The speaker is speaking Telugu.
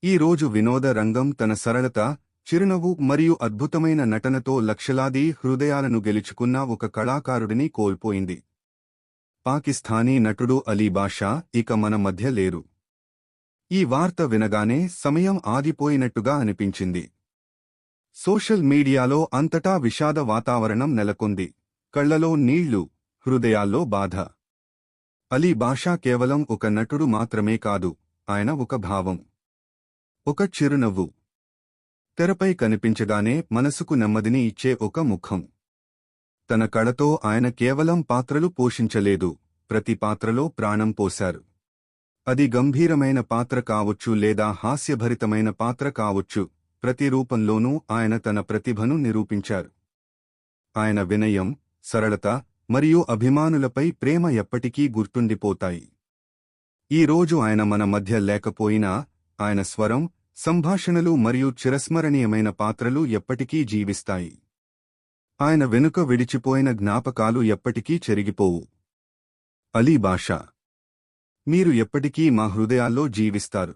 ఈ రోజు వినోద రంగం తన సరళత, చిరునవ్వు మరియు అద్భుతమైన నటనతో లక్షలాది హృదయాలను గెలుచుకున్న ఒక కళాకారుడిని కోల్పోయింది. పాకిస్థానీ నటుడు అలీ బాషా ఇక మన మధ్య లేరు. ఈ వార్త వినగానే సమయం ఆగిపోయినట్టుగా అనిపించింది. సోషల్ మీడియాలో అంతటా విషాద వాతావరణం నెలకొంది. కళ్లలో నీళ్లు, హృదయాల్లో బాధ. అలీ బాషా కేవలం ఒక నటుడు మాత్రమే కాదు, ఆయన ఒక భావం, ఒక చిరునవ్వు. తెరపై కనిపించగానే మనసుకు నెమ్మదిని ఇచ్చే ఒక ముఖం. తన కళతో ఆయన కేవలం పాత్రలు పోషించలేదు, ప్రతి పాత్రలో ప్రాణం పోశారు. అది గంభీరమైన పాత్ర కావచ్చు లేదా హాస్యభరితమైన పాత్ర కావచ్చు, ప్రతి రూపంలోనూ ఆయన తన ప్రతిభను నిరూపించారు. ఆయన వినయం, సరళత మరియు అభిమానులపై ప్రేమ ఎప్పటికీ గుర్తుండిపోతాయి. ఈ రోజు ఆయన మన మధ్య లేకపోయినా, ఆయన స్వరం, సంభాషణలు మరియు చిరస్మరణీయమైన పాత్రలు ఎప్పటికీ జీవిస్తాయి. ఆయన వెనుక విడిచిపోయిన జ్ఞాపకాలు ఎప్పటికీ చెరిగిపోవు. అలీ బాషా, మీరు ఎప్పటికీ మా హృదయాల్లో జీవిస్తారు.